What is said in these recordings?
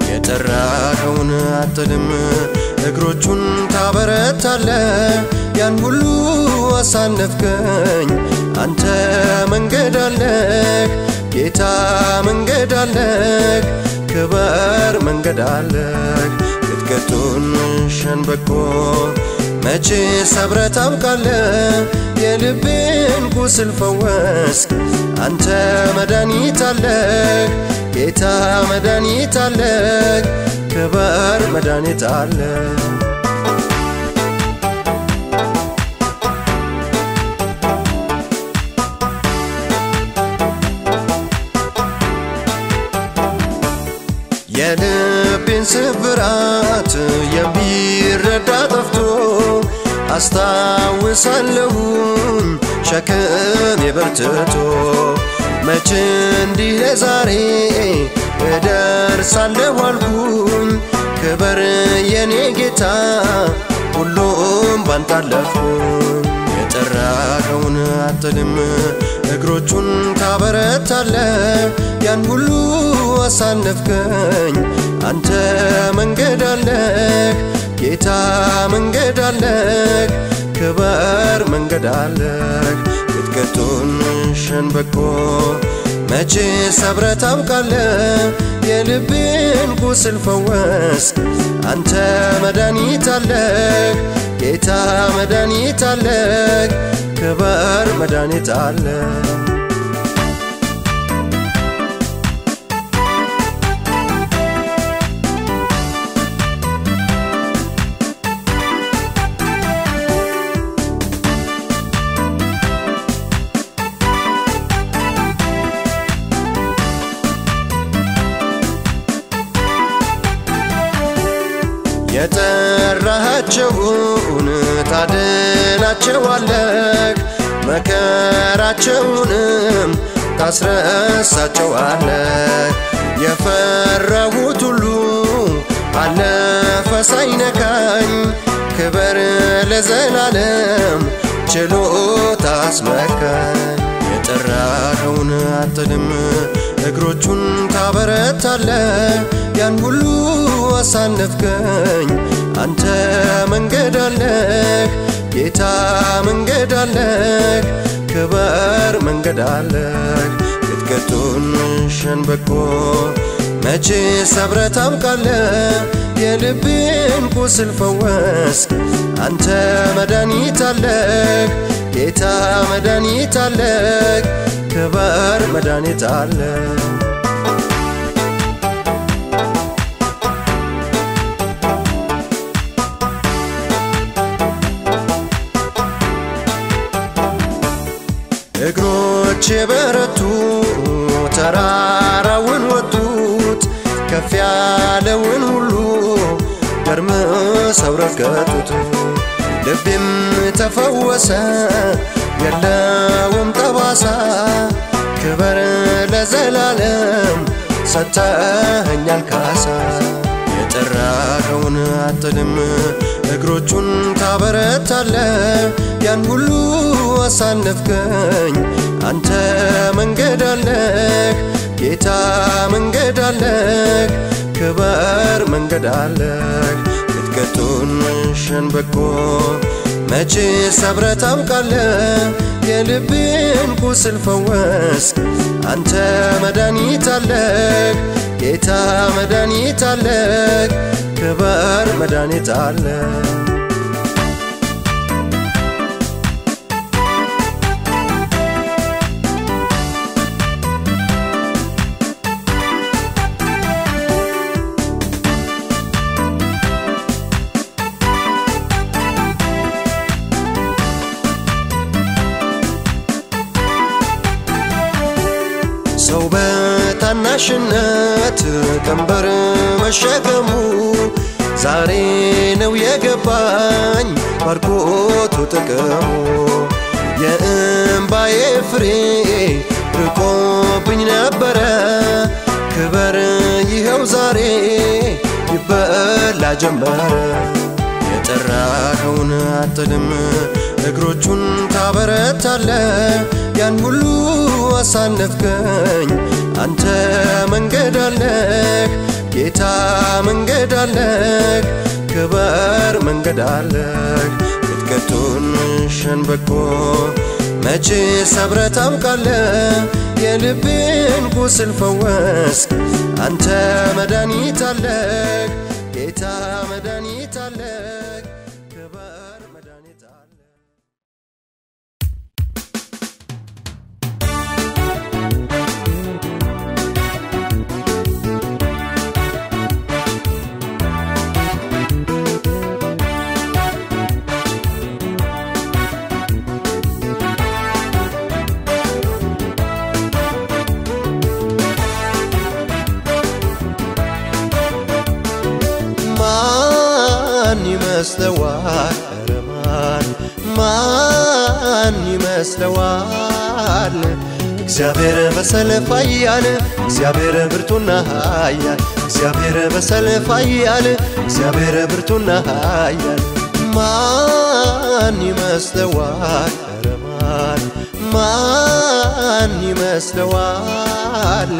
የጠራኸውን አትልም እግሮቹን ታበረታለህ ያን ሁሉ አሳለፍከኝ አንተ መንገድ አለህ ጌታ መንገድ አለህ ክብር መንገድ አለህ ክትከቱን ሸንበቆ መቼ ሰብረህ ታውቃለህ የልቤን ቁስል ፈወስክ አንተ መድኃኒት አለህ ጌታ መድኃኒት አለህ ክብር መድኃኒት አለህ የልቤን ስብራት የሚረዳ ጠፍቶ አስታውሳለሁኝ ሸክም የበርትቶ መቼ እንዲህ ለዛሬ እደርሳለሁ አልኩኝ ክብር የኔ ጌታ ሁሉም ባንተ አለፍኩኝ የጠራኸውን አትልም እግሮቹን ታበረታለህ ያን ሁሉ አሳለፍከኝ አንተ መንገድ አለህ ጌታ መንገድ አለህ ክብር መንገድ አለህ ክትከቱን ሸንበቆ መቼ ሰብረህ ታውቃለህ የልቤን ቁስል ፈወስክ አንተ መድኃኒት አለህ ጌታ መድኃኒት አለህ ክብር መድኃኒት አለህ የጠራሃቸውን ታድናቸዋለህ መከራቸውንም ታስረሳቸዋለህ የፈራሁት ሁሉ አለፈ ሳይነካኝ ክብር ለዘላለም ችሎታ አስመካኝ የጠራኸውን አትልም እግሮቹን ታበረታለህ ያን ሁሉ አሳለፍከኝ አንተ መንገድ አለህ ጌታ መንገድ አለህ ክብር መንገድ አለህ ክትከቱን ሸንበቆ መቼ ሰብረህ ታውቃለህ የልቤን ቁስል ፈወስክ አንተ መድኃኒት አለህ ጌታ መድኃኒት አለህ ክብር መድኃኒት አለህ እግሮች የበረቱ ተራራውን ወጡት ከፍ ያለውን ሁሉ ገርምሰው ረገጡት ልቤም ተፈወሰ የለውም ጠባሳ ክብር ለዘላለም ሰጥተኸኛል ካሳ የጠራኸውን አትልም እግሮቹን ታበረታለህ ያን ሁሉ አሳለፍከኝ አንተ መንገድ አለህ ጌታ መንገድ አለህ ክብር መንገድ አለህ ክትከቱን ሸንበቆ መቼ ሰብረህ ታውቃለህ የልቤን ቁስል ፈወስክ አንተ መድኃኒት አለህ ጌታ መድኃኒት አለህ ክብር መድኃኒት አለህ ሰው በታናሽነት ቀንበር መሸከሙ ዛሬ ነው የገባኝ ባርኮቱ ጥቅሙ የእምባዬ ፍሬ ርቆብኝ ነበረ ክበር ይኸው ዛሬ ይበላ ጀመረ የጠራኸውን አጥልም እግሮቹን ታበረታለ ያን ሁሉ አሳለፍከኝ አንተ መንገድ አለህ ጌታ መንገድ አለህ ክበር መንገድ አለህ ክትከቱን ሸንበቆ መቼ ሰብረ ታውቃለህ የልቤን ቁስል ፈወስክ አንተ መድኃኒት አለህ ጌታ መድኃኒት አለህ ክበር መድኃኒት አለህ ይመስለዋል ረማን ማን ይመስለዋል እግዚአብሔር በሰልፍ ኃያል እግዚአብሔር ብርቱና ኃያል እግዚአብሔር በሰልፍ ኃያል እግዚአብሔር ብርቱና ኃያል ማን ይመስለዋል ረማን ማን ይመስለዋል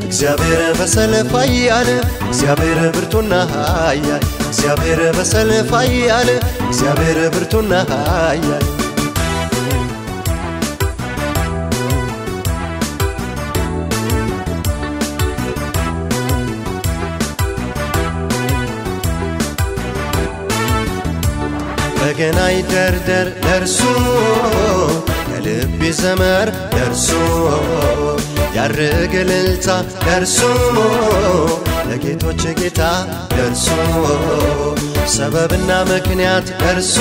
እግዚአብሔር በሰልፍ ኃያል እግዚአብሔር ብርቱና ኃያል እግዚአብሔር በሰልፍ ኃያል እግዚአብሔር ብርቱና ኃያል በገና ይደርደር ለእርሱ ከልብ ይዘመር ለእርሱ ያርግ እልልታ ለእርሱ ለጌቶች ጌታ ለእርሱ ሰበብና ምክንያት ለእርሱ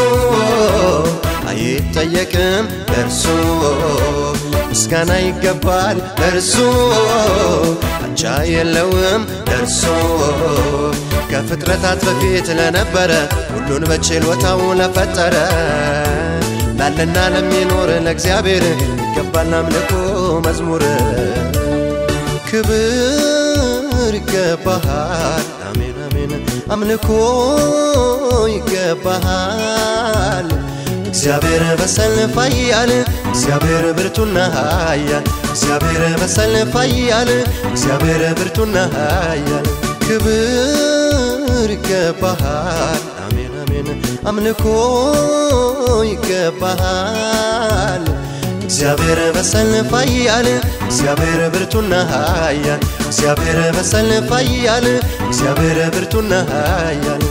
አይጠየቅም ለእርሱ ምስጋና ይገባል ለእርሱ አቻ የለውም ለእርሱ ከፍጥረታት በፊት ለነበረ ሁሉን በችሎታው ለፈጠረ ላለና ለሚኖር ለእግዚአብሔር ይገባል አምልኮ መዝሙር ክብር ይገባሃል አሜን አሜን አምልኮ ይገባሃል እግዚአብሔር በሰልፍ ኃያል እግዚአብሔር ብርቱና ኃያል እግዚአብሔር በሰልፍ ኃያል እግዚአብሔር ብርቱና ኃያል ክብር ይገባሃል አሜን አሜን አምልኮ ይገባሃል እግዚአብሔር በሰልፍ ኃያል እግዚአብሔር ብርቱና ኃያል እግዚአብሔር በሰልፍ ኃያል እግዚአብሔር ብርቱና ኃያል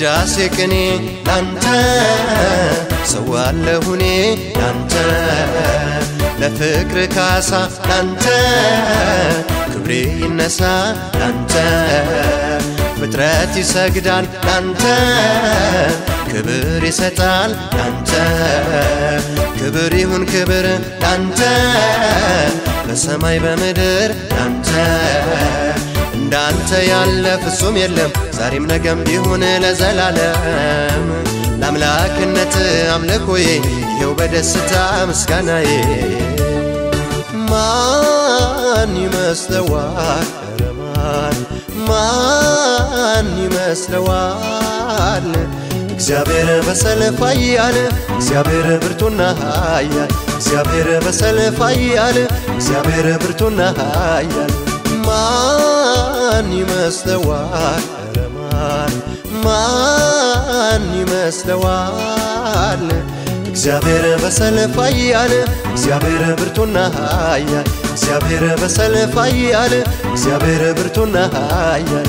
ዳሴ ቅኔ ላንተ ሰዋለሁኔ ላንተ ለፍቅር ካሳ ላንተ ክብሬ ይነሳ ላንተ ፍጥረት ይሰግዳል ላንተ ክብር ይሰጣል ላንተ ክብር ይሁን ክብር ላንተ በሰማይ በምድር ላንተ እንዳንተ ያለ ፍጹም የለም ዛሬም ነገም ቢሆን ለዘላለም ለአምላክነት አምልኮዬ ይኸው በደስታ ምስጋናዬ ማን ይመስለዋል ረማን ማን ይመስለዋል እግዚአብሔር በሰልፍ ኃያል እግዚአብሔር ብርቱና ኃያል እግዚአብሔር በሰልፍ ኃያል እግዚአብሔር ብርቱና ኃያል ማን ይመስለዋል ረማን ማን ይመስለዋል እግዚአብሔር በሰልፍ ኃያል እግዚአብሔር ብርቱና ኃያል እግዚአብሔር በሰልፍ ኃያል እግዚአብሔር ብርቱና ኃያል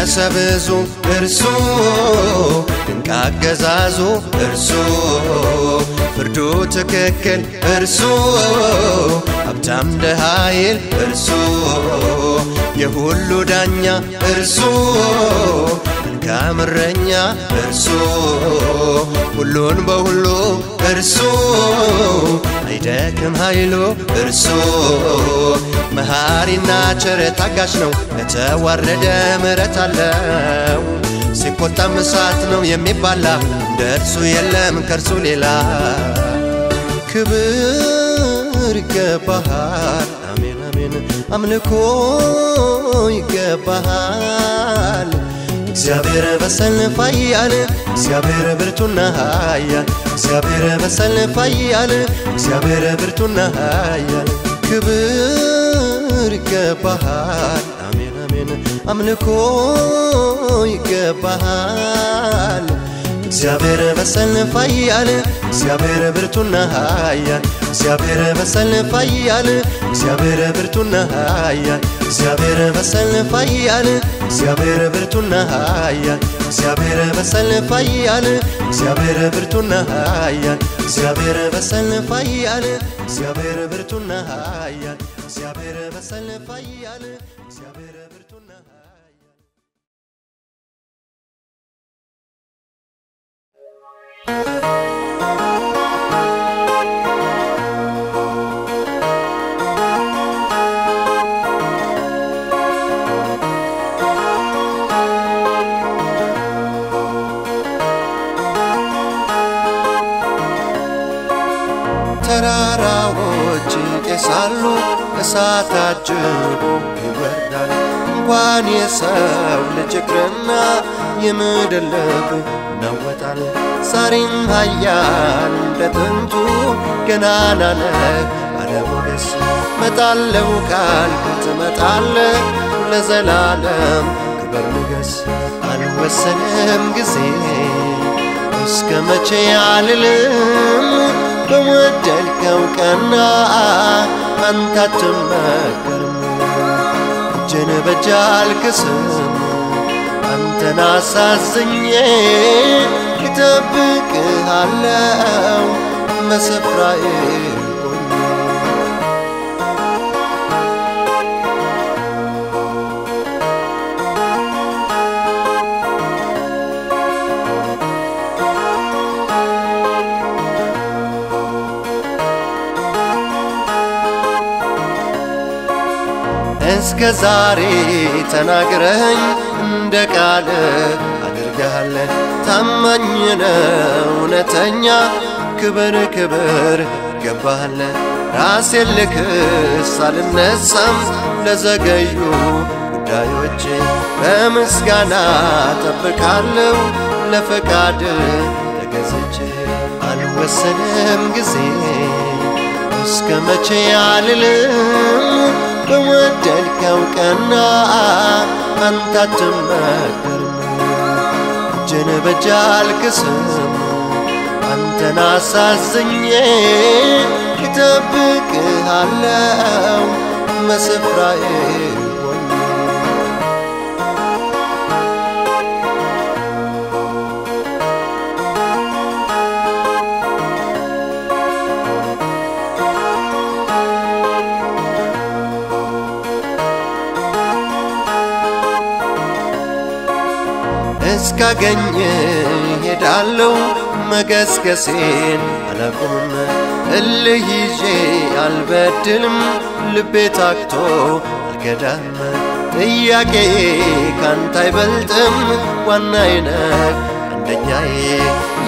ሞገሰ ብዙ እርሱ ድንቅ አገዛዙ እርሱ ፍርዱ ትክክል እርሱ ሀብታም ደሃ ይል እርሱ የሁሉ ዳኛ እርሱ መልካም እረኛ እርሱ ሁሉን በሁሉ እርሱ አይደክም ኃይሉ እርሱ መሐሪና ቸር ታጋሽ ነው ለተዋረደ ምሕረት አለው ሲቆጣም እሳት ነው የሚባላ እንደርሱ የለም ከርሱ ሌላ ክብር ይገባሃል አሜን አሜን አምልኮ ይገባሃል እግዚአብሔር በሰልፍ ኃያል እግዚአብሔር ብርቱና ኃያል እግዚአብሔር በሰልፍ ኃያል እግዚአብሔር ብርቱና ኃያል ክብር ይገባሃል አሜን አሜን አምልኮ ይገባሃል እግዚአብሔር በሰልፍ ኃያል እግዚአብሔር ብርቱና ኃያል እግዚአብሔር በሰልፍ ኃያል እግዚአብሔር ብርቱና ኃያል እግዚአብሔር በሰልፍ ኃያል እግዚአብሔር ብርቱና ኃያል እግዚአብሔር በሰልፍ ኃያል እግዚአብሔር ብርቱና ኃያል እግዚአብሔር በሰልፍ ኃያል እግዚአብሔር ብርቱና ኃያል እግዚአብሔር በሰልፍ ኃያል እግዚአብሔር ብርቱና ተራራዎች ይጤሳሉ እሳታቸው ይወርዳል እንኳን የሰው ልጅ እግርና የምድር ልብ ይናወጣል ዛሬም ኃያል እንደ ጥንቱ ገናና ነህ ባለሞገስ መጣለው ካልክ ትመጣለህ ለዘላለም ክብር ንገስ አልወሰንም ጊዜ እስከ መቼ አልልም በወደድከው ቀና አንተ አትመከርም እጅን በእጅ አልክስም አንተን አሳዝኜ እጠብቅሃለሁ በስፍራዬ እስከ ዛሬ ተናግረኝ እንደ ቃል አድርገሃል ታማኝ ነው እውነተኛ ክብር ክብር ገባሃል ራሴን ልክስ አልነሳም ለዘገዩ ጉዳዮች በምስጋና ጠብቃለሁ ለፈቃድ ተገዝቼ አልወሰንም ጊዜ እስከ መቼ አልልም በወደድከው ቀና አንተ አትመከርም እጅን በእጅ አልክስም አንተን አሳዝኜ እጠብቅሃለሁ በስፍራዬ እስካገኝ ሄዳለሁ መገስገሴን አላቁምም እልህ ይዤ አልበድልም ልቤ ታክቶ አልከዳም ጥያቄ ካንተ አይበልጥም ዋናዬ ነህ አንደኛዬ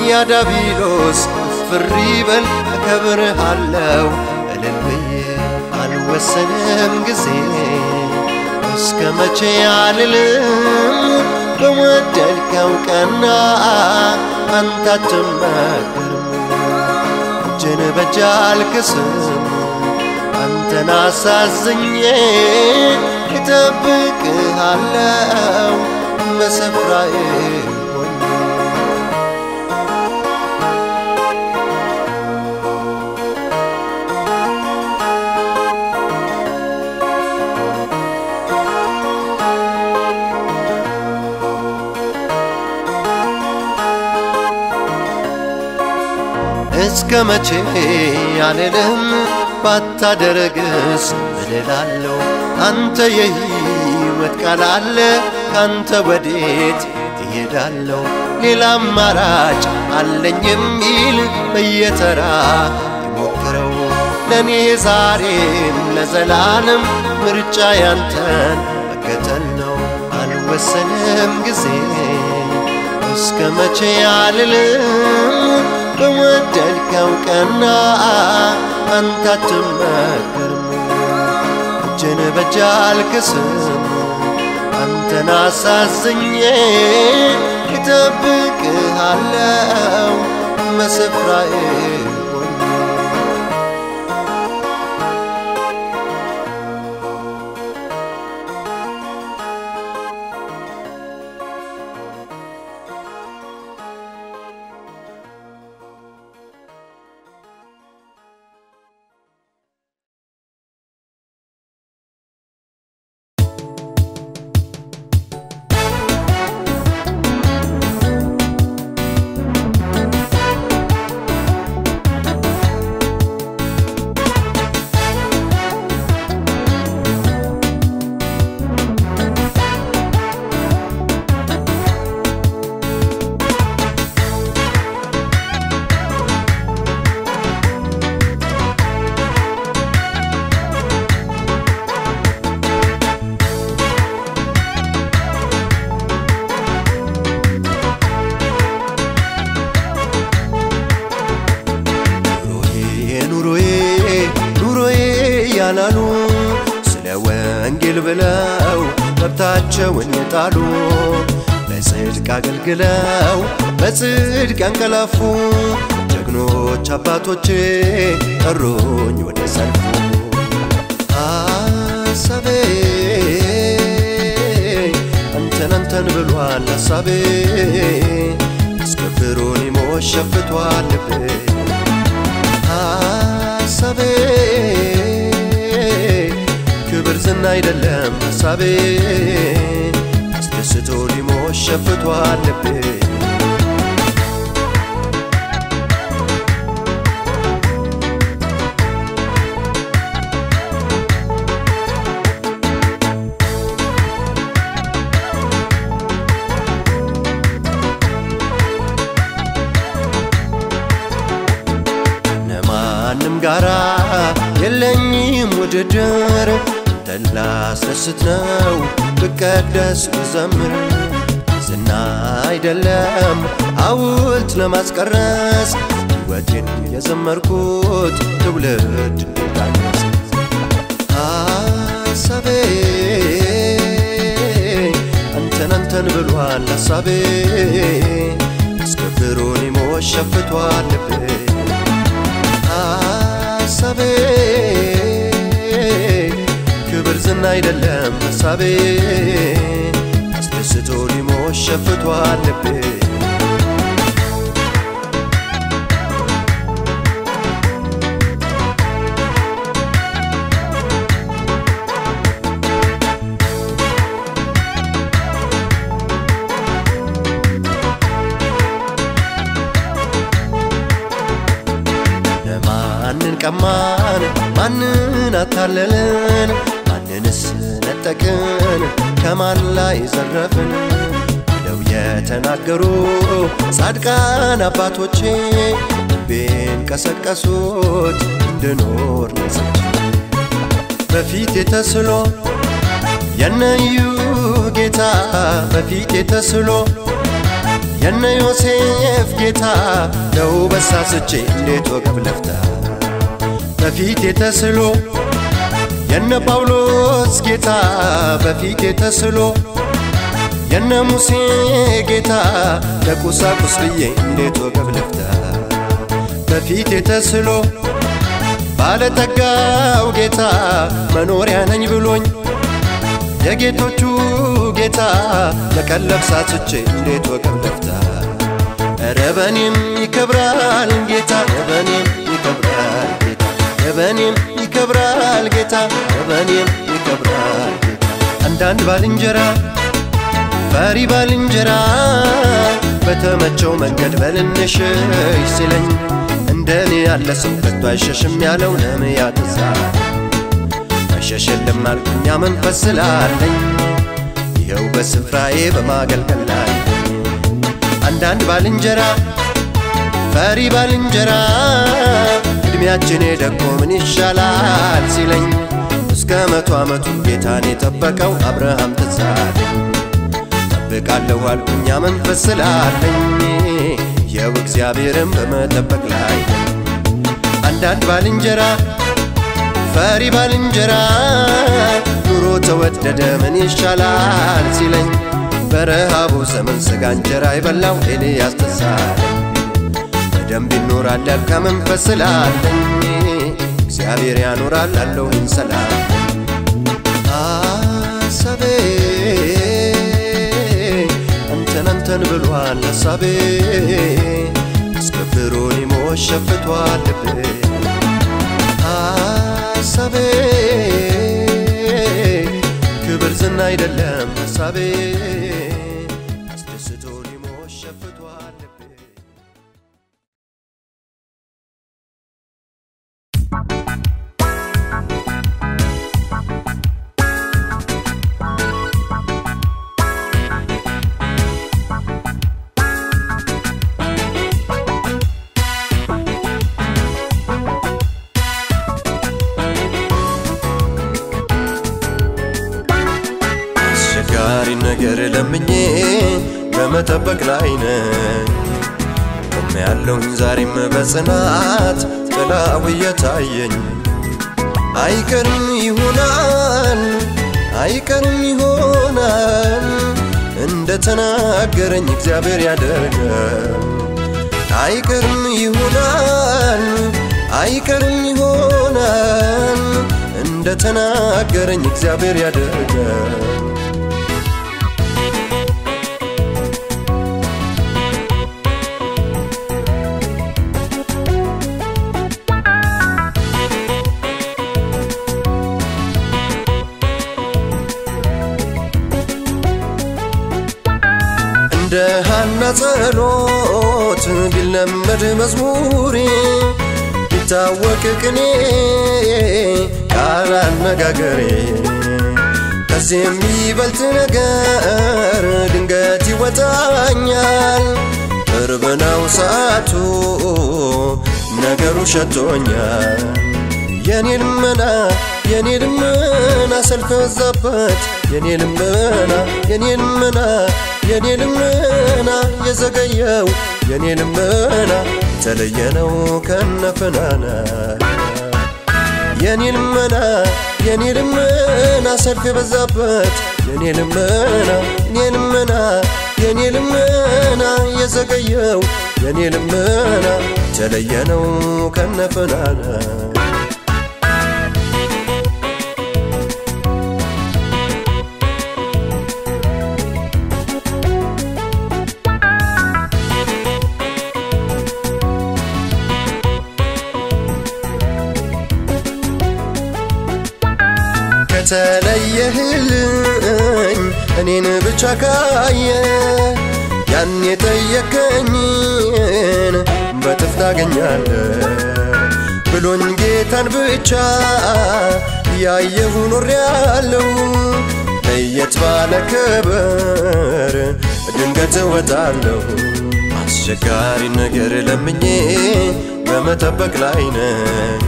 ያዳቢሎስ ፍሪ በል አከብርሃለሁ እልል ብዬ አልወሰንም ጊዜ እስከ መቼ አልልም በወደድከው ቀና አንተ አትመከርም እጅን በእጅ አልክስም አንተን አሳዝኜ እጠብቅሃለሁ በስፍራዬ እስከ መቼ አልልም ባታደርግስ ምን እላለሁ አንተ የሕይወት ቃል አለ ካንተ ወዴት እሄዳለሁ ሌላ አማራጭ አለኝ የሚል በየተራ ይሞክረው ለኔ ዛሬም ለዘላለም ምርጫ ያንተን መከተል ነው አልወሰንም ጊዜ እስከ መቼ አልልም በወደድከው ቀና አንተ አትመከርም እጄን በእጅ አልክስም አንተን አሳዝኜ እጠብቅሃለሁ በስፍራዬ ያላሉ ስለ ወንጌል ብለው መብታቸውን የጣሉ በጽድቅ አገልግለው በጽድቅ ያንቀላፉ ጀግኖች አባቶቼ ጠሩኝ ወደ ሰልፉ ሐሳቤ አንተን ብሏል ሐሳቤ አስከብሮኝ ሞት ሸፍቷል ልቤ ሐሳቤ ክብር ዝና አይደለም ሐሳቤ አስደስቶ ሊሞት ሸፍቷል ልቤ ከማንም ጋራ የለኝም ውድድር ላስደስት ነው ብቀደስ ብዘምር ዝና አይደለም ሐውልት ለማስቀረስ ሕይወቴን የዘመርኩት ትውልድ እንዲታነጽ ሐሳቤ አንተን ብሏል ሐሳቤ አስከብሮኝ ሞት ሸፍቷል ልቤ ሐሳቤ ክብር ዝና አይደለም ሐሳቤ አስደስቶ ሊሞት ሸፍቷል ልቤ ማንን ቀማን ማንን አታለልን ማንንስ ነጠቅን ከማን ላይ ዘረፍን ብለው የተናገሩ ጻድቃን አባቶቼ ልቤን ቀሰቀሱት እንድኖር ነጽቼ በፊቴ ተስሎ የነዩ ጌታ በፊቴ ተስሎ የነ ዮሴፍ ጌታ ነው በሳስቼ እንዴት ወገብ ለፍታ በፊቴ ተስሎ የነ ጳውሎስ ጌታ በፊቴ ተስሎ የነ ሙሴ ጌታ ለቁሳቁስ ብዬ እንዴት ወገብ ለፍታ በፊቴ ተስሎ ባለጠጋው ጌታ መኖሪያ ነኝ ብሎኝ የጌቶቹ ጌታ ለቀለብ ሳስቼ እንዴት ወገብ ለፍታ ኧረ በኔም ይከብራል ጌታ በኔም ይከብራል ጌታ በኔም ይከብራል ጌታ በኔም ይከብራል ጌታ አንዳንድ ባልንጀራ ፈሪ ባልንጀራ በተመቸው መንገድ በልንሽ ሲለኝ እንደኔ ያለ ሰው ከቶ አይሸሽም ያለው ነህምያ ትዝ አለኝ አይሸሽልም አልኩኝ መንፈስ ስላለኝ ይኸው በስፍራዬ በማገልገል ላይ አንዳንድ ባልንጀራ ፈሪ ባልንጀራ እድሜያችን ደቆ ምን ይሻላል ሲለኝ እስከ 100 ዓመቱ ጌታን የጠበቀው አብርሃም ትዝ አለኝ ጠብቃለሁ አልኩኝ መንፈስ ስላለኝ ይኸው እግዚአብሔርን በመጠበቅ ላይ አንዳንድ ባልንጀራ ፈሪ ባልንጀራ ኑሮ ተወደደ ምን ይሻላል ሲለኝ በረሃቡ ዘመን ስጋ እንጀራ ይበላው ኤልያስ ትዝ አለኝ በደንብ ይኖራል ያልከ መንፈስ ስላለኝ እግዚአብሔር ያኖራል አለውኝ ሰላም አሳቤ አንተን ብሏል ሐሳቤ እስከ ፍሮኒሞስ ሸፍቷል ልቤ ሐሳቤ ክብር ዝና አይደለም ሐሳቤ አስደስቶኒሞስ ሸፍቷል ልቤ ነገር ለምኜ በመጠበቅ ላይ ነኝ ቆሜያለሁ ዛሬም በጽናት ጥላው እየታየኝ አይቀርም ይሆናል እንደተናገረኝ እግዚአብሔር ያደርጋል አይቀርም ይሆናል እንደተናገረኝ እግዚአብሔር ያደርጋል ደሃና ጸሎት ቢለመድ መዝሙሬ ቢታወቅ ቅኔ ቃል አነጋገሬ ከዚህ የሚበልጥ ነገር ድንገት ይወጣኛል ቅርብ ነው ሰዓቱ ነገሩ ሸቶኛል የኔ ልመና ሰልፍ በዛበት የኔ ልመና የዘገየው የኔ ልመና የተለየ ነው ከነፈናና የኔ ልመና ሰልፍ በዛበት የኔ ልመና የዘገየው የኔ ልመና የተለየ ነው ከነፈናና ተለየህልኝ እኔን ብቻ ካየ ያን የጠየቀኝን በጥፍ ታገኛለህ ብሎኝ ጌታን ብቻ ያየሁ ኖሬያለሁ ለየት ባለ ክብር ድንገት እወጣለሁ አስቸጋሪ ነገር ለምኜ በመጠበቅ ላይ ነኝ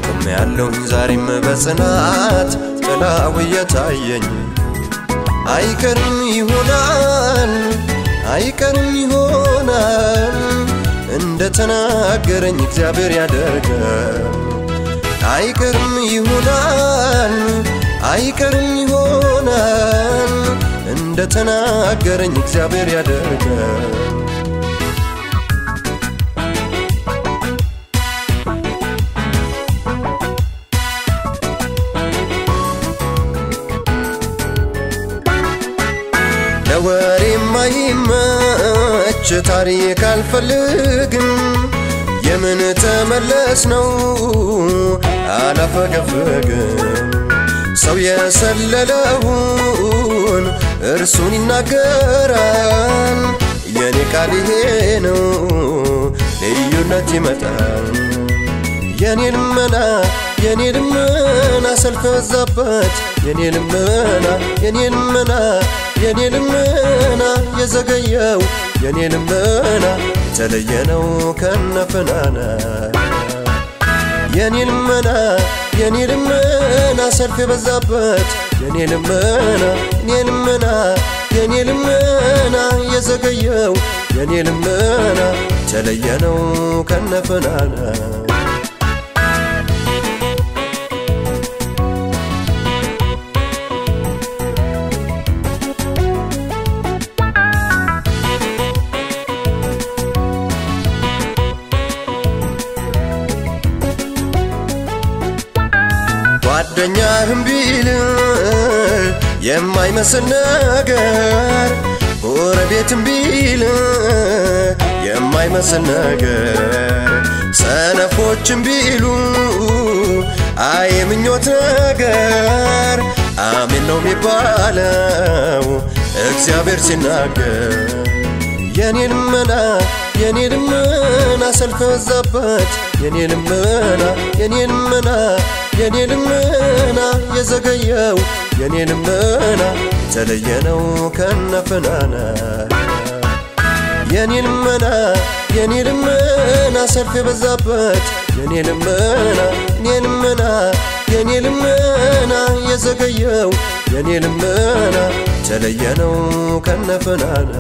ቆሜያለሁ ዛሬም በጽናት ጥላው እየታየኝ አይቀርም ይሆናል እንደተናገረኝ እግዚአብሔር ያደርጋል አይቀርም ይሆናል እንደተናገረኝ እግዚአብሔር ያደርጋል ለወሬ ማይመች ታሪክ አልፈልግም የምን ተመለስ ነው አላፈገፈግም ሰው የሰለለውን እርሱን ይናገራል የኔ ቃል ይሄ ነው ልዩነት ይመጣል የኔ ልመና ሰልፍ በዛበት የኔ ልመና የዘገየው የኔ ልመና የተለየ ነው ከነፈናና የኔ ልመና ሰልፍ በዛበት የኔ ልመና የዘገየው የኔ ልመና የተለየ ነው ከነፈናና ጓደኛህም ቢል የማይመስል ነገር ጎረቤትም ቢል የማይመስል ነገር ሰነፎችም ቢሉ አይ ምኞት ነገር አሜን ነው የሚባለው እግዚአብሔር ሲናገር የኔ ልመና ሰልፍ በዛበት የኔ ልመና የዘገየው የኔ ልመና የተለየ ነው ከነፈናና የኔ ልመና ሰልፍ በዛበት የኔ ልመና የዘገየው የኔ ልመና የተለየ ነው ከነፈናና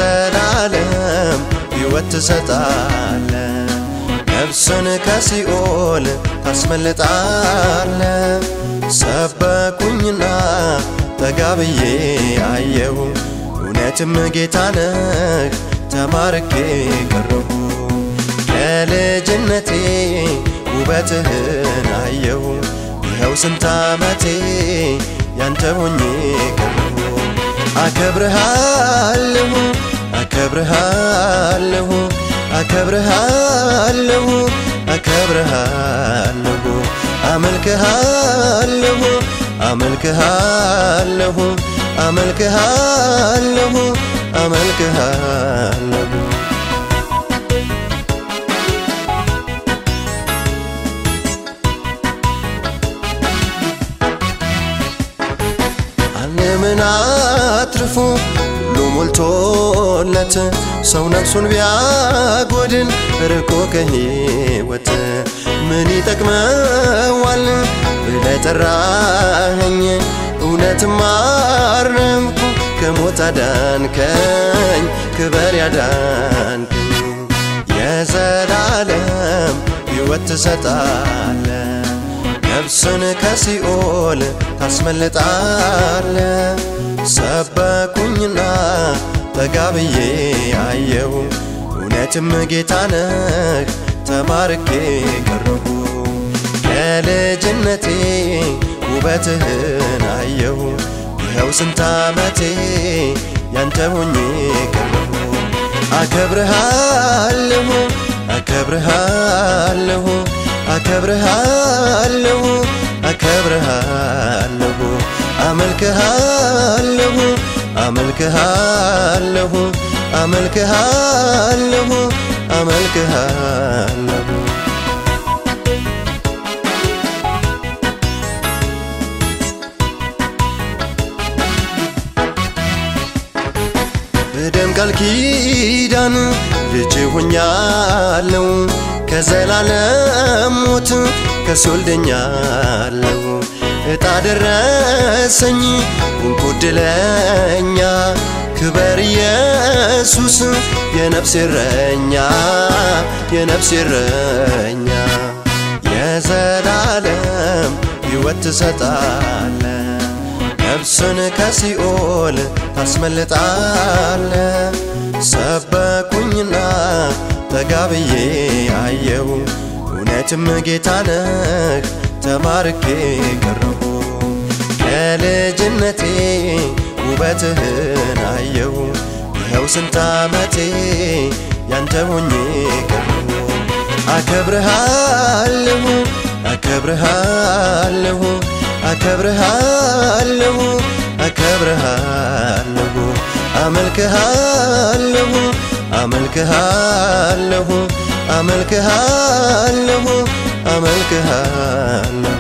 የዘላለም ሕይወት ትሰጣለ ነፍስን ከሲኦል ታስመልጣለ ሰበኩኝና ተጋብዬ አየሁ እውነትም ጌታነህ ተማርኬ ቀረሁ ከልጅነቴ ውበትህን አየሁ ይኸው ስንት ዓመቴ ያንተ ሆኜ ቀረሁ አከብርሃለሁ አመልክሃለሁ ዓለምን አትርፎ ሁሉ ሞልቶለት ሰው ነፍሱን ቢያጎድል ርቆ ከሕይወት ምን ይጠቅመዋል ብለህ ጠራኸኝ እውነትም አረምኩ ከሞት አዳንከኝ ክበር ያዳንከኝ የዘላለም ሕይወት ትሰጣለ ነፍስን ከሲኦል ታስመልጣለ ሰበኩኝና ተጋብዬ አየሁ እውነትም ጌታነህ ተማርኬ ቀረሁ ከልጅነቴ ውበትህን አየሁ ይኸው ስንት ዓመቴ ያንተ ሆኜ ቀረሁ አከብርሃለሁ አመልክሃለሁ በደም ቃል ኪዳን ልጅ ሆኛለሁ ከዘላለም ሞት ከሲኦል ድኛለሁ እጣ ደረሰኝ እንኩድለኛ ክበር ኢየሱስ የነፍሴ እረኛ የነፍሴ እረኛ የዘላለም ሕይወት ትሰጣለ ነፍስን ከሲኦል ታስመልጣለ ሰበኩኝና ተጋብዬ አየው እውነትም ጌታ ነህ ተማርኬ ቀረሁ ከልጅነቴ ውበትህን አየው ይኸው ስንት ዓመቴ ያንተ ሆኜ ቀረሁ አከብርሃለሁ አከብርሃለሁ አከብርሃለሁ አከብርሃለሁ አመልክሃለሁ አመልክሃለሁ አመልክሃለሁ አመልክሃለሁ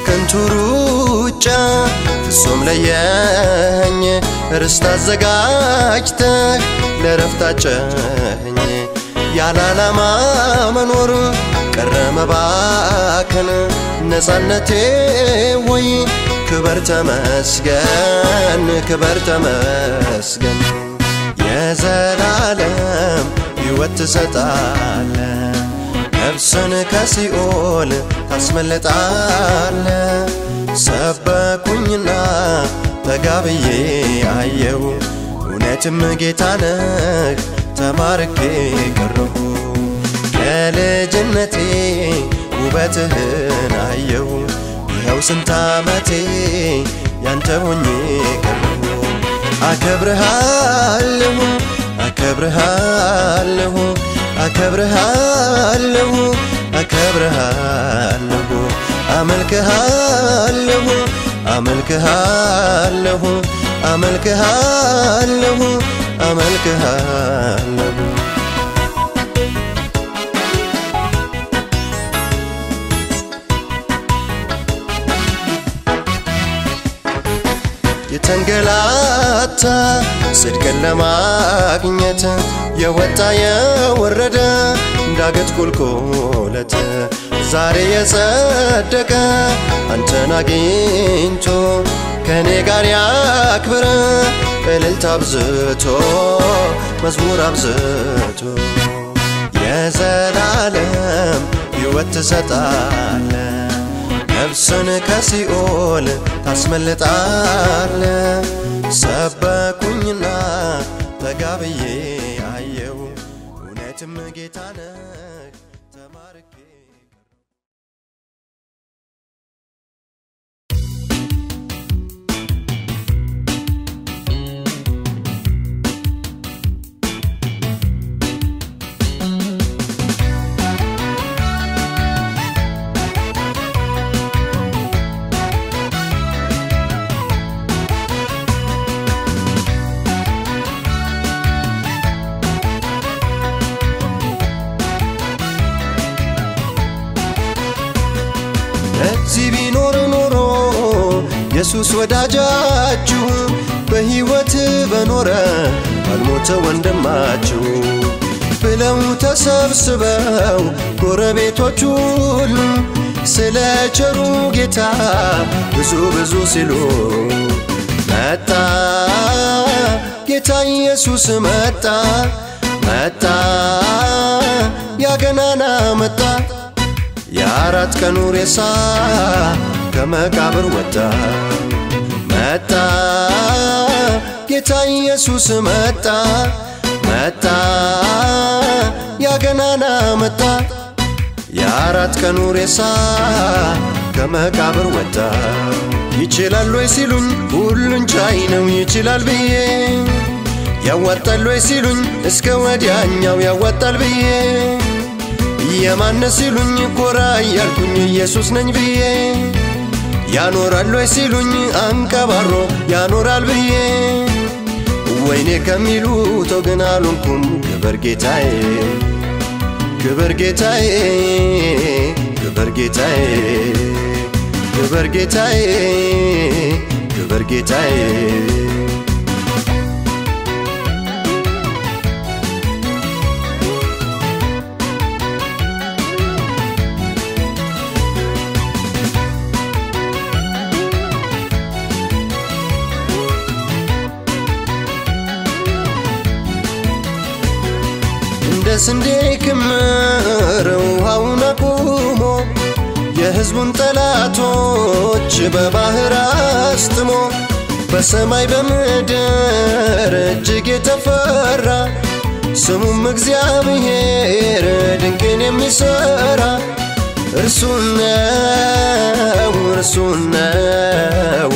ከንቱ ሩጫ ፍጹም ለየኸኝ ርስት አዘጋጅተህ ለረፍት አጨኸኝ ያለ ዓላማ መኖር ቀረ መባከን ነፃነቴ ወይ ክበር ተመስገን ክበር ተመስገን የዘላለም ሕይወት ትሰጣለ ነፍስን ከሲኦል ታስመልጣለ ሰበኩኝና ተጋብዬ አየው እውነትም ጌታ ነህ ተማርኬ ቀረሁ ከልጅነቴ ውበትህን አየው ይኸው ስንት ዓመቴ ያንተ ሆኜ ቀረሁ አከብርሃለሁ አከብርሃለሁ አከብርሃለሁ አከብርሃለሁ አመልክሃለሁ አመልክሃለሁ አመልክሃለሁ አመልክሃለሁ የተንገላታ ጽድቅን ለማግኘት የወጣ የወረደ ዳገት ቁልቁለት ዛሬ የጸደቀ አንተን አግኝቶ ከኔ ጋር ያክብር እልልታ አብዝቶ መዝሙር አብዝቶ የዘላለም ሕይወት ትሰጣለ ነፍስን ከሲኦል ታስመልጣለ ሰበኩኝና ተጋብዬ አየው እውነትም ጌታ ነህ ተማርኬ እዚህ ቢኖር ኖሮ ኢየሱስ ወዳጃችሁ በሕይወት በኖረ ባልሞተ ወንድማችሁ ብለው ተሰብስበው ጎረቤቶቹ ሁሉ ስለ ቸሩ ጌታ ብዙ ብዙ ሲሉ መጣ ጌታ ኢየሱስ መጣ መጣ ያገናና መጣ የአራት ቀኑ ሬሳ ከመቃብር ወጣ መጣ ጌታ ኢየሱስ መጣ መጣ ያገናና መጣ የአራት ቀኑ ሬሳ ከመቃብር ወጣ ይችላል ወይ ሲሉኝ ሁሉን ቻይ ነው ይችላል ብዬ ያዋጣል ወይ ሲሉኝ እስከ ወዲያኛው ያዋጣል ብዬ የማነስ ሲሉኝ ኮራ ያልኩኝ ኢየሱስ ነኝ ብዬ ያኖራል ወይ ሲሉኝ አንቀባሮ ያኖራል ብዬ ወይኔ ከሚሉት ወገን አልሆንኩም ክብር ጌታዬ ክብር ጌታዬ ክብር ጌታዬ ክብር ጌታዬ ክብር ጌታዬ የስንዴ ክምር ውሃውን አቁሞ የሕዝቡን ጠላቶች በባህር አስጥሞ በሰማይ በምድር እጅግ የተፈራ ስሙም እግዚአብሔር ድንቅን የሚሠራ እርሱ ነው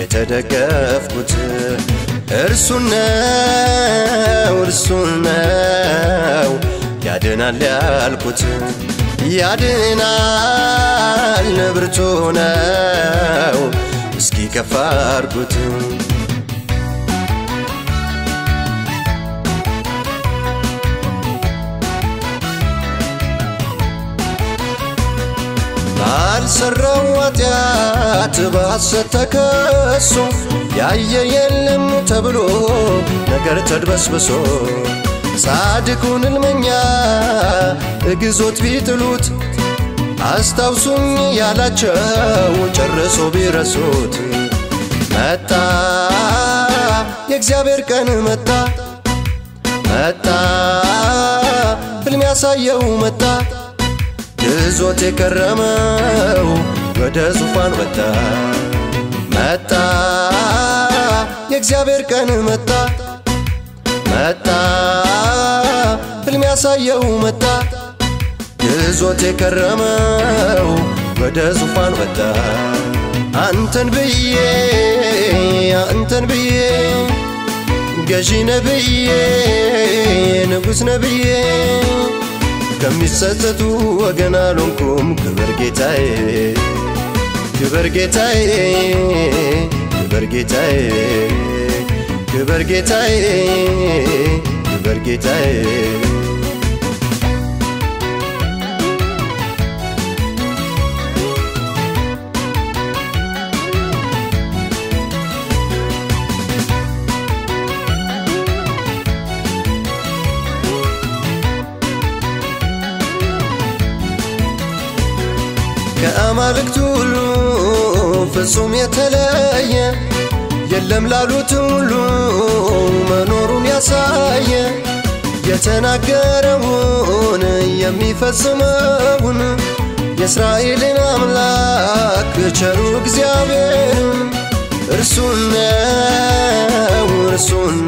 የተደገፍኩት እርሱ ነው ያድናል ያልኩት ያድናል ብርቱ ነው እስኪ ከፍ አድርጉት ባልሰራው ኃጢአት በሐሰት ተከሶ ያየ የለም ተብሎ ነገር ተድበስብሶ ጻድቁን ሕልመኛ እግዞት ቢጥሉት አስታውሱኝ ያላቸው ጨርሶ ቢረሱት መጣ የእግዚአብሔር ቀን መጣ ሕልም ያሳየው መጣ ግዞት የከረመው ወደ ዙፋን ወጣ መጣ የእግዚአብሔር ቀን መጣ ሕልም ያሳየው መጣ ግዞት የከረመው ወደ ዙፋን ወጣ አንተን ብዬ ገዢ ነብዬ ንጉሥ ነብዬ ከሚጸጸቱ ወገን አልሆንኩም ክብር ጌታዬ ክብር ጌታዬ ክብር ጌታዬ ክብር ጌታዬ ክብር ጌታዬ ከአማልክት ሁሉ ፍጹም የተለየ የለም ላሉት ሁሉ መኖሩን ያሳየ የተናገረውን የሚፈጽመውን የእስራኤልን አምላክ ቸሩ እግዚአብሔር እርሱ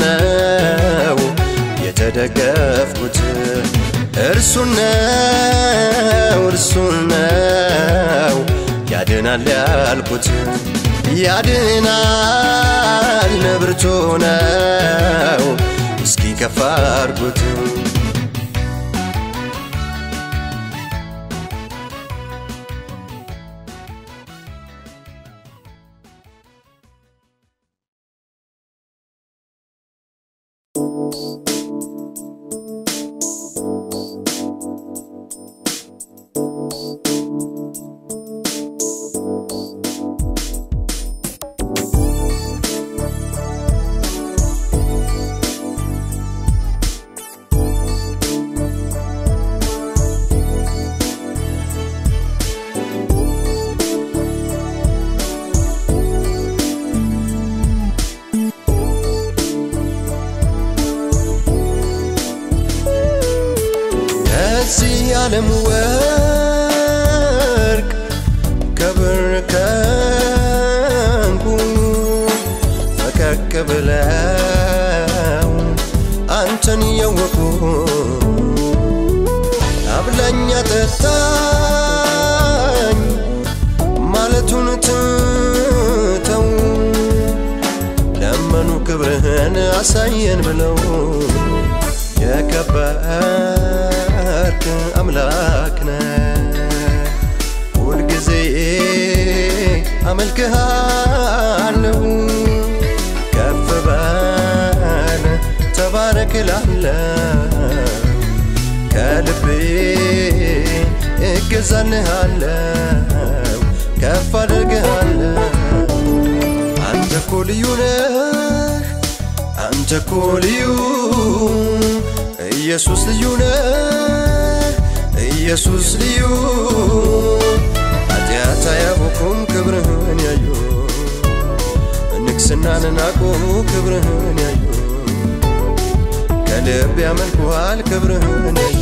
ነው የተደገፍኩት እርሱ ነው ያድናል ያልኩት ያድናል ብርቱ ነው እስኪ ከፍ አድርጉት ዓለም ወርቅ ከብር ከዕንቁ ፈቀቅ ብለው አንተን ያወቁ አብላኝ አጠጣኝ ማለቱን ትተው ለመኑ ክብርህን አሳየን ብለው የከበርክ አምላክ ነህ ሁል ጊዜ አመልክሃለሁ ከፍ በል ተባረክ እላለሁ ከልቤ እገዛልሃለሁ ከፍ አደርግሃለሁ አንተ እኮ ልዩ ነህ አንተ እኮ ልዩ ኢየሱስ ልዩ ነህ ኢየሱስ ልዩ ኃጢአት አያውቁም ክብርህን ያዩ ንግሥናን ናቁ ክብርህን ያዩ ከልብ ያመልኩሃል ክብርህን ያዩ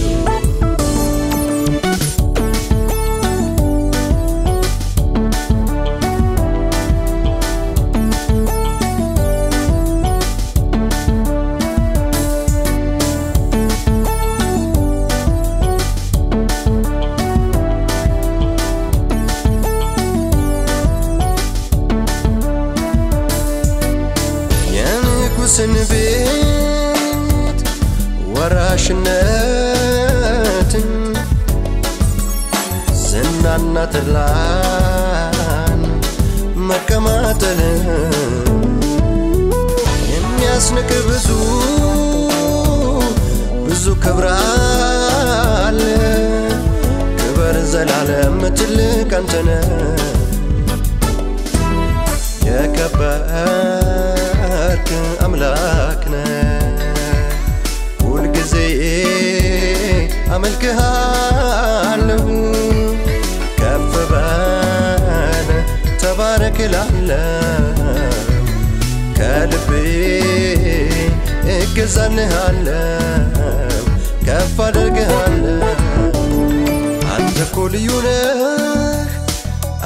ቤት ወራሽነትን ዝናና ተድላን መቀማጠልን የሚያስንቅ ብዙ ክብር አለ ክብር ዘላለም ትልቅ አንተ ነህ የከበርክ አምላክ ነህ ሁል ጊዜ አመልክሃለሁ ከፍ በል ተባረክ እላለሁ ከልቤ እገዛልሃለሁ ከፍ አደርግሃለሁ አንተ እኮ ልዩ ነህ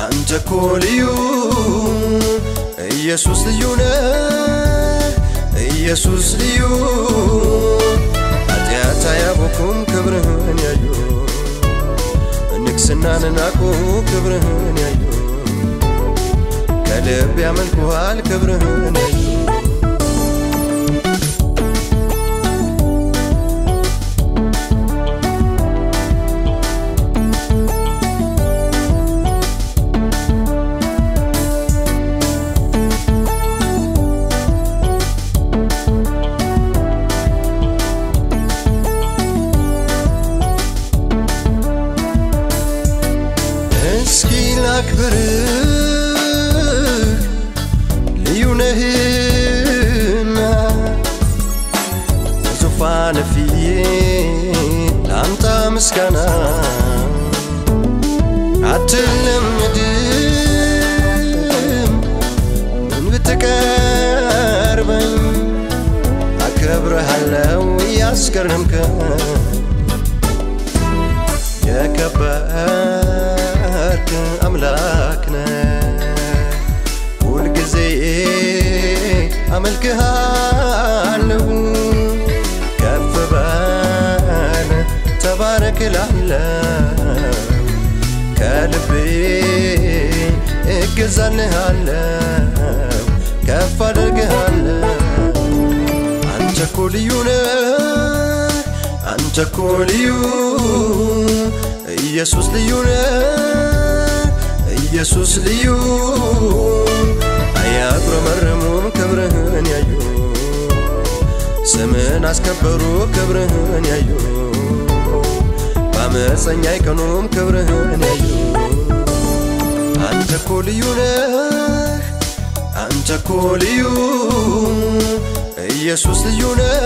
አንተ እኮ ልዩ ኢየሱስ ልዩ ነህ ኢየሱስ ልዩ ኃጢአት አያውቁም ክብርህን ያዩ ንግስናን ናቁ ክብርህን ያዩ ከልብ ያመልኩሃል ክብርህን ያዩ ክብርህ ልዩ ነህና ዙፋን ፊት ላንተ ምስጋና አትለምድም ምን ብትቀርበኝ አከብርሃለሁ ያስገረምከኝ የከበርክ አምላክ ነህ ሁል ጊዜ አመልክሃለሁ ከፍ በል ተባረክ እላለሁ ከልቤ እገዛልሃለሁ ከፍ አደርግሃለሁ አንተ እኮ ልዩ ነህ አንተ እኮ ልዩ ኢየሱስ ልዩ ነህ ኢየሱስ ልዩ አያጉረመርሙም ክብርህን ያዩ ስምን አስከበሩ ክብርህን ያዩ በአመፀኛ አይቀኑም ክብርህን ያዩ አንተ እኮ ልዩ ነህ አንተ እኮ ልዩ ኢየሱስ ልዩ ነህ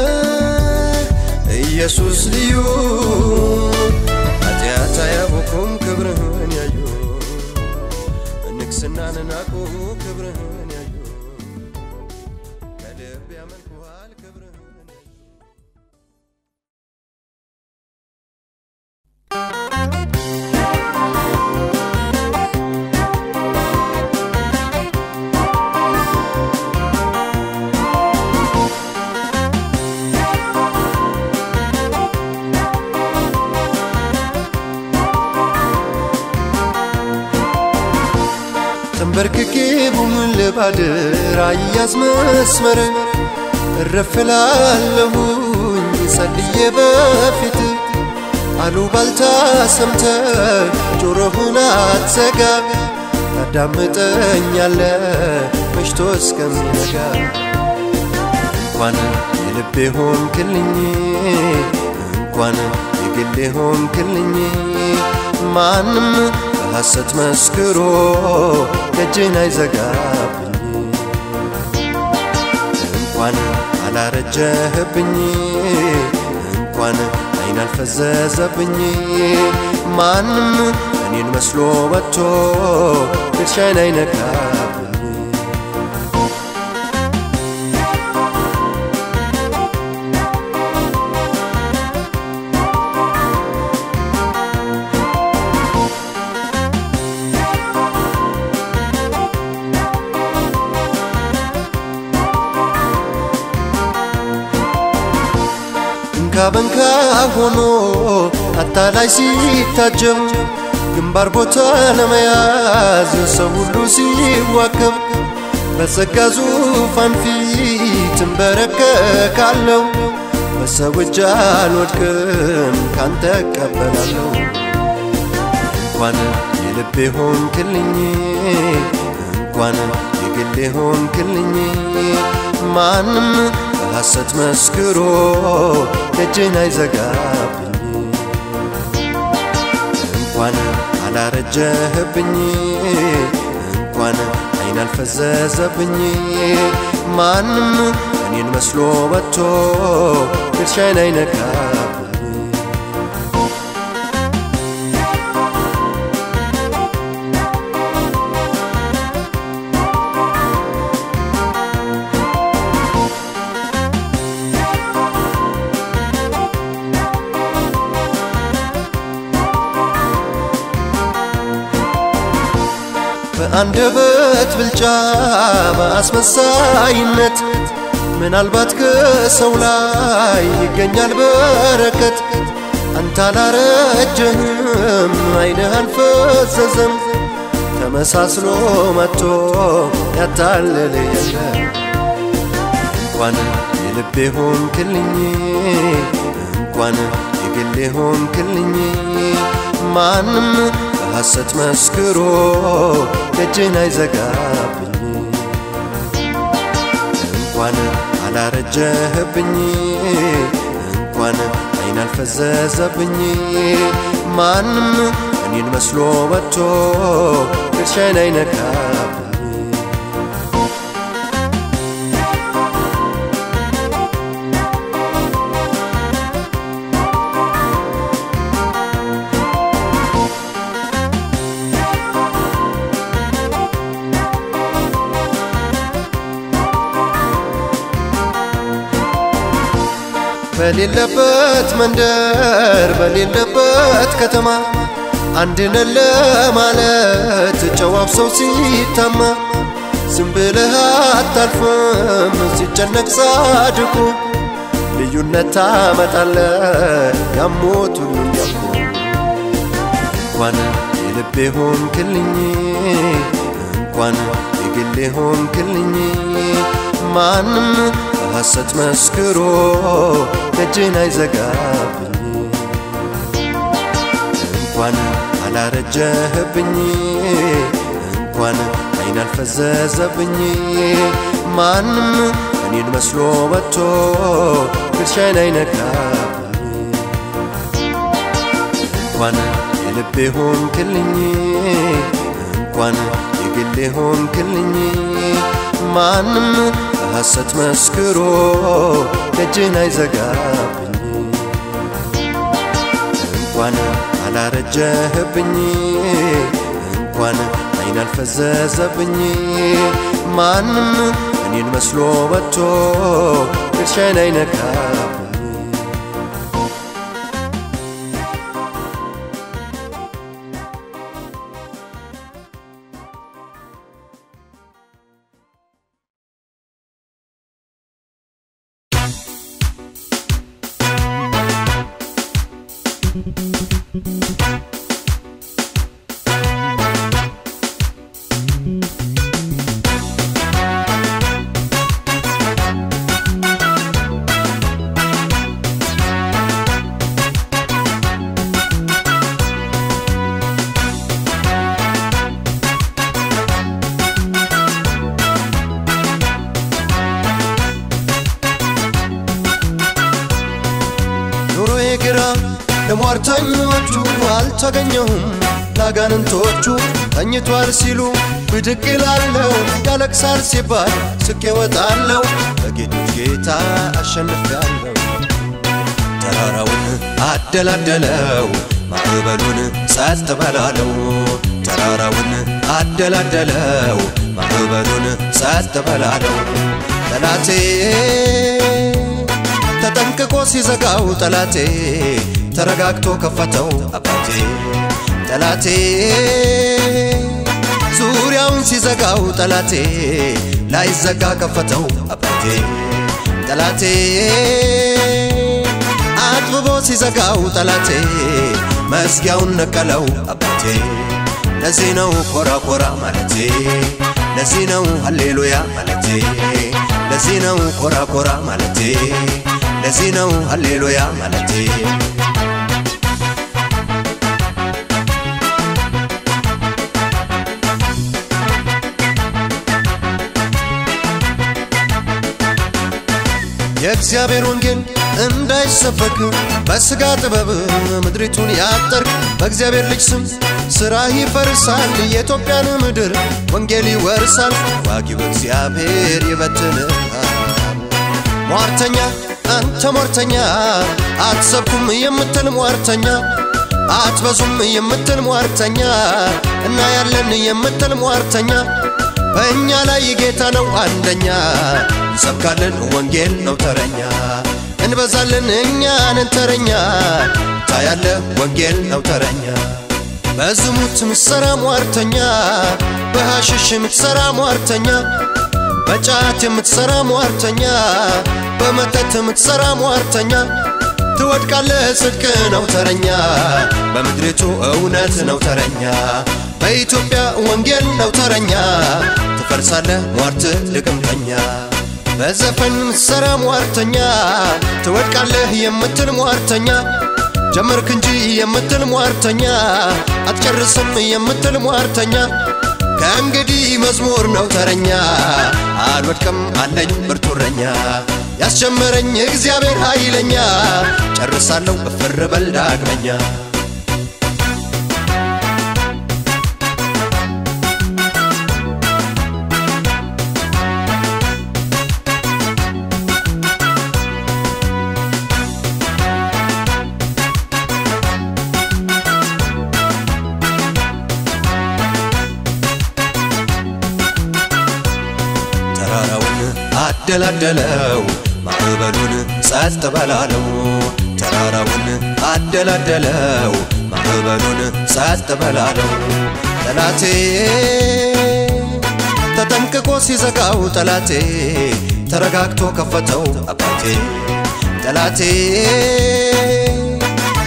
ኢየሱስ ልዩ ኃጢአት አያውቁም ክብርህን ያዩ ንግስናን ናቁ ክብርህን ያዩ ከልብ ያመልኩሃል ክብርህን ተንበርክኬ ቡምን ልባድር አያዝ መስመር እረፍላለሁኝ ጸልዬ በፊት አሉባልታ ሰምተህ ጆሮህን አትዘጋ ታዳምጠኛለህ መሽቶ እስከሚነጋ እንኳን የልቤ ሆንክልኝ እንኳን የግሌ ሆንክልኝ ማንም ሐሰት መስክሮ ደጅን አይዘጋብኝ እንኳን አላረጀህብኝ እንኳን አይን አልፈዘዘብኝ ማንም እኔን መስሎ ወጥቶ ድርሻዬን አይነካብኝ በንካ ሆኖ አታላይ ሲታጀብ ግንባር ቦታ ለመያዝ ሰው ሁሉ ሲዋከብ በጸጋ ዙፋን ፊት እንበረከካለሁ በሰው እጅ አልወድቅም ካንተ እቀበላለሁ እንኳን የልቤ ሆንክልኝ እንኳን የግሌ ሆንክልኝ ማንም በሐሰት መስክሮ ደጅን አይዘጋብኝ እንኳን አላረጀህብኝ እንኳን አይን አልፈዘዘብኝ ማንም እኔን መስሎ መጥቶ ድርሻዬን አይነካብኝ አንደበት ብልጫ በአስመሳይነት ምናልባት ከሰው ላይ ይገኛል በረከት አንተ አላረጀህም አይንህ አልፈዘዘም ተመሳስሎ መጥቶ ያታለለ የለም እንኳን የልቤ ሆንክልኝ እንኳን የግሌ ሆንክልኝ ማንም በሐሰት መስክሮ ደጅን አይዘጋብኝ እንኳን አላረጀህብኝ እንኳን አይን አልፈዘዘብኝ ማንም እኔን መስሎ መጥቶ ድርሻዬን አይነካብኝ በሌለበት መንደር በሌለበት ከተማ አንድነን ለማለት ጨዋብ ሰው ሲታማ ዝም ብለህ አታልፍም ሲጨነቅ ጻድቁ ልዩነት ታመጣለህ ያሞቱን ያሙ እንኳን የልቤ ሆንክልኝ እንኳን የግሌ ሆንክልኝ ማንም በሐሰት መስክሮ ደጅን አይዘጋብኝ እንኳን አላረጀህብኝ እንኳን አይን አልፈዘዘብኝ ማንም እኔን መስሎ መጥቶ ድርሻዬን አይነካብኝ እንኳን የልቤ ሆንክልኝ እንኳን የግሌ ሆንክልኝ ማንም በሐሰት መስክሮ ደጅን አይዘጋብኝ እንኳን አላረጀህብኝ እንኳን አይን አልፈዘዘብኝ ማንም እኔን መስሎ መጥቶ ድርሻዬን አይነካብኝ ለሟርተኞቹ አልተገኘሁም ላጋንንቶቹ ተኝቷል ሲሉ ብድቅ ይላለው ያለቅሳል ሲባል ስቄ ወጣለው በጌቶች ጌታ አሸንፌያለሁ ተራራውን አደላደለው ማዕበሉን ጸጥ በላለው ተራራውን አደላደለው ማዕበሉን ጸጥ በላለው ጠላቴ ተጠንቅቆ ሲዘጋው ጠላቴ ተረጋግቶ ከፈተው አባቴ ጠላቴ ዙሪያውን ሲዘጋው ጠላቴ ላይዘጋ ከፈተው አባቴ ጠላቴ አጥብቦ ሲዘጋው ጠላቴ መዝጊያውን ነቀለው አባቴ ለዚህ ነው ኮራ ኮራ ማለቴ ለዚህ ነው ሃሌሉያ ማለቴ ለዚህ ነው ኮራ ኮራ ማለቴ ለዚህ ነው ሃሌሉያ ማለቴ የእግዚአብሔር ወንጌል እንዳይሰበክ በስጋ ጥበብ ምድሪቱን ያጠርክ በእግዚአብሔር ልጅ ስም ስራ ይፈርሳል የኢትዮጵያን ምድር ወንጌል ይወርሳል ዋጊው እግዚአብሔር ይበትንሃል ሟርተኛ አንተ ሟርተኛ አትሰብኩም የምትል ሟርተኛ አትበዙም የምትል ሟርተኛ እና ያለን የምትል ሟርተኛ በእኛ ላይ ጌታ ነው አንደኛ እንሰብካለን ወንጌል ነው ተረኛ እንበዛለን እኛን ተረኛ ታያለ ወንጌል ነው ተረኛ በዝሙት ምትሰራ ሟርተኛ በሐሽሽ ምትሰራ ሟርተኛ በጫት ምትሰራ ሟርተኛ በመተት ምትሰራ ሟርተኛ ትወድቃለህ ጽድቅ ነው ተረኛ በምድሪቱ እውነት ነው ተረኛ በኢትዮጵያ ወንጌል ነው ተረኛ ትፈርሳለህ ሟርት ድግምተኛ በዘፈን ምትሰራ ሟርተኛ ትወድቃለህ የምትል ሟርተኛ ጀመርክ እንጂ የምትል ሟርተኛ አትጨርስም የምትል ሟርተኛ ከእንግዲህ መዝሙር ነው ተረኛ አልወድቅም አለኝ ብርቱ እረኛ ያስጀመረኝ እግዚአብሔር ኃይለኛ ጨርሳለሁ እፍር በል ዳግመኛ አደላደለው ማዕበሉን ጸጥ በላለው ተራራውን አደላደለው ማዕበሉን ጸጥ በላለው ጠላቴ ተጠንቅቆ ሲዘጋው ጠላቴ ተረጋግቶ ከፈተው አባቴ ጠላቴ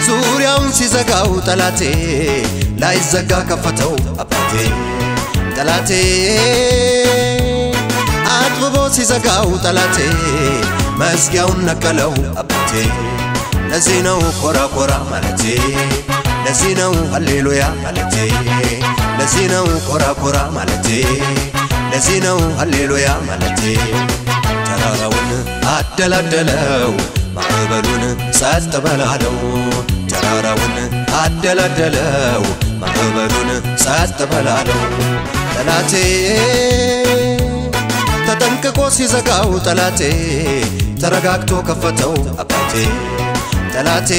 ዙሪያውን ሲዘጋው ጠላቴ ላይዘጋ ከፈተው አባቴ ጠላቴ አጥብቦ ሲዘጋው ጠላቴ መዝጊያውን ነቀለው አባቴ ለዚህ ነው ኮራ ኮራ ማለቴ ለዚህ ነው ሃሌሉያ ማለቴ ለዚህ ነው ኮራ ኮራ ማለቴ ለዚህ ነው ሃሌሉያ ማለቴ ተራራውን አደላደለው ማዕበሉን ጸጥ በላለው ተራራውን አደላደለው ማዕበሉን ጸጥ በላለው ጠላቴ ተጠንቅቆ ሲዘጋው ጠላቴ ተረጋግቶ ከፈተው አባቴ ጠላቴ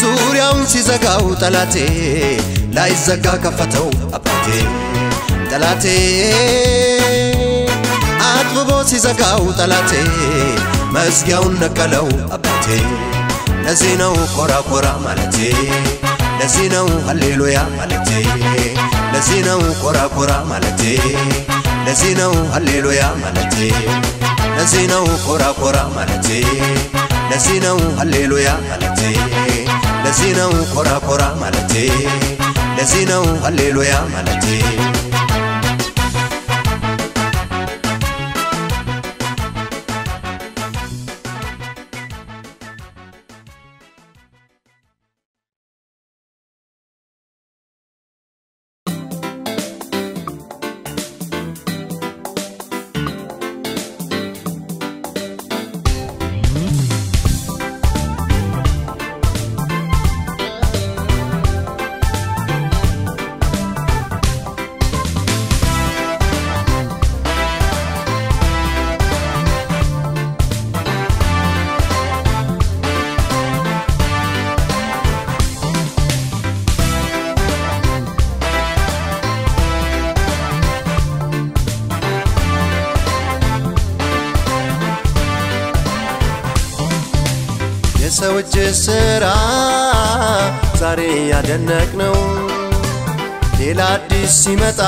ዙሪያውን ሲዘጋው ጠላቴ ላይዘጋ ከፈተው አባቴ ጠላቴ አጥብቦ ሲዘጋው ጠላቴ መዝጊያውን ነቀለው አባቴ ለዚህ ነው ኮራ ኮራ ማለቴ ለዚህ ነው ሃሌሉያ ማለቴ ለዚህ ነው ኮራ ኮራ ማለቴ ለዚህ ነው ሃሌሉያ ማለቴ ለዚህ ነው ኮራ ኮራ ማለቴ ለዚህ ነው ሃሌሉያ ማለቴ ለዚህ ነው ኮራ ኮራ ማለቴ ለዚህ ነው ሃሌሉያ ማለቴ የሰው እጅ ስራ ዛሬ ያደነቅነው ሌላ አዲስ ሲመጣ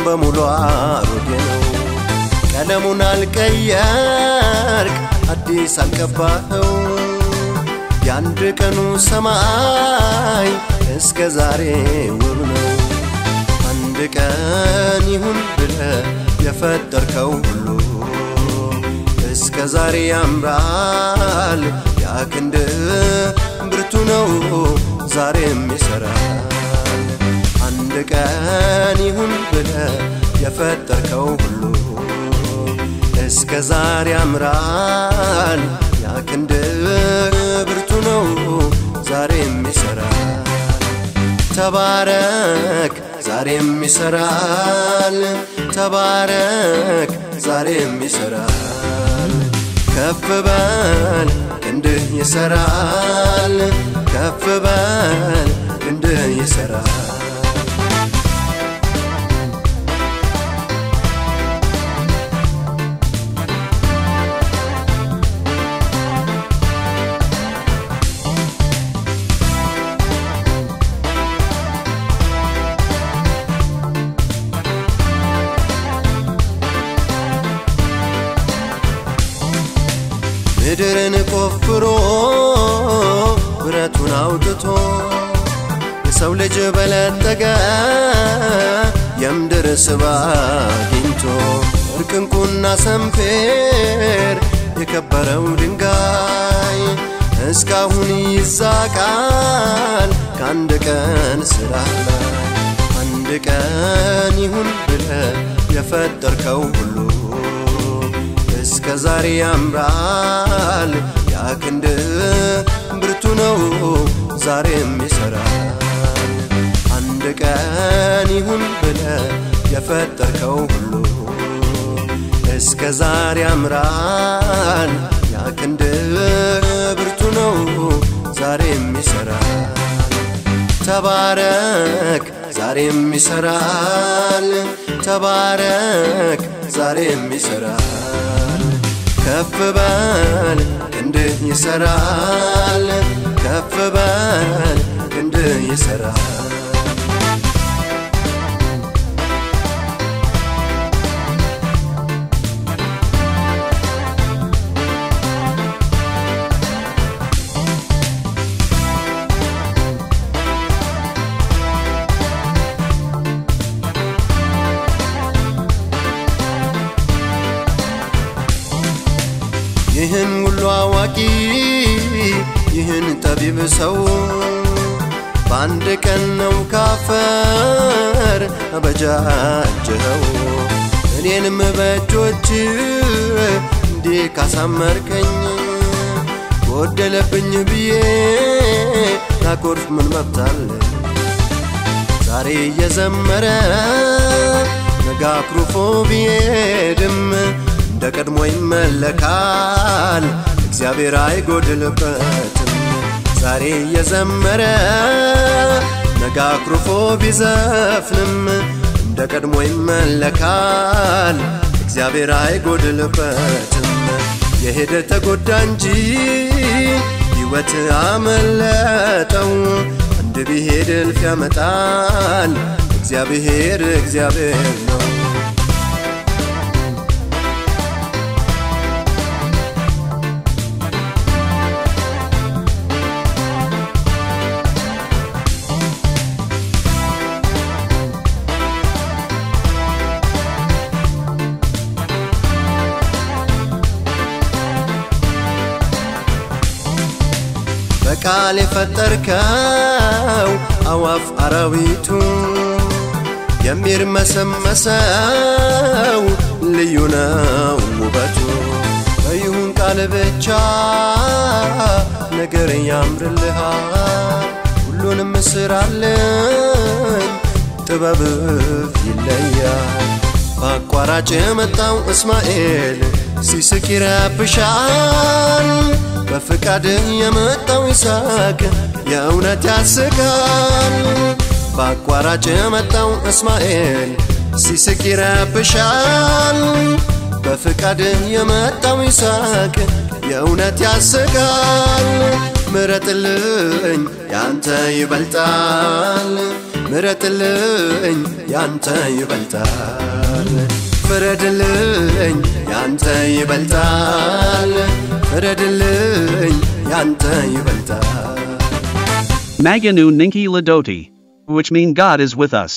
በሙሉ አሮጌ ነው ቀለሙን አልቀየርክ አዲስ አልቀባኸው ያንድ ቀኑ ሰማይ እስከ ዛሬ ውብ ነው አንድ ቀን ይሁን ብለህ የፈጠርከው ሁሉ እስከ ዛሬ ያምራል ያክንድ ብርቱ ነው ዛሬም ይሰራል አንድ ቀን ይሁን ብለህ የፈጠርከው ሁሉ እስከ ዛሬ ያምራል ያክንድ ብርቱ ነው ዛሬም ይሰራል ተባረክ ዛሬም ይሰራል ተባረክ ዛሬም ይሰራል ከፍ በል ክንድህ ይሰራል ከፍ በል ክንድህ ይሰራል ምድርን ቆፍሮ ብረቱን አውጥቶ የሰው ልጅ በለጠገ የምድር ስባ አግኝቶ እርቅንቁና ሰንፔር የከበረው ድንጋይ እስካሁን ይዛቃል ከአንድ ቀን ስራ ላይ አንድ ቀን ይሁን ብለህ የፈጠርከው ሁሉ እስከ ዛሬ ያምራል ያክንድ ብርቱ ነው ዛሬም ይሰራል አንድ ቀን ይሁን ብለህ የፈጠርከው ሁሉ እስከ ዛሬ ያምራል ያክንድ ብርቱ ነው ዛሬም ይሰራል ተባረክ ዛሬም ይሰራል ተባረክ ዛሬም ይሰራል ከፍ በል ክንድህ ይሰራል ከፍ በል ክንድህ ይሰራል ይህን ሁሉ አዋቂ ይህን ጠቢብ ሰው በአንድ ቀን ነው ካፈር አበጃጀኸው እኔንም በእጆች እንዲህ ካሳመርከኝ ጎደለብኝ ብዬ ላኮርፍ ምን መብት አለኝ ዛሬ እየዘመረ ነገ አኩርፎ ቢሄድም እንደ ቀድሞ ይመለካል እግዚአብሔር አይጎድልበትም ዛሬ እየዘመረ ነገ አኩርፎ ቢዘፍንም እንደ ቀድሞ ይመለካል እግዚአብሔር አይጎድልበትም የሄደ ተጎዳ እንጂ ሕይወት አመለጠው አንድ ቢሄድ እልፍ ያመጣል እግዚአብሔር ነው በቃል የፈጠርከው አዋፍ አራዊቱ የሚርመሰመሰው ልዩ ነው ውበቱ በይሁን ቃል ብቻ ነገር ያምርልሃል ሁሉንም ስራልኝ ጥበብህ ይለያል በአቋራጭ የመጣው እስማኤል ሲስቅ ይረብሻል በፍቃድህ የመጣው ይስሐቅ የእውነት ያስቃል በአቋራጭ የመጣው እስማኤል ሲስቅ ይረብሻል በፍቃድህ የመጣው ይስሐቅ የእውነት ያስቃል ምረጥልኝ ያንተ ይበልጣል ምረጥልኝ ያንተ ይበልጣል ፍረድልኝ ያንተ ይበልጣል ፍረድልኝ ያንተ ይበልጣል Maganu Ninki Ladoti, which mean God is with us.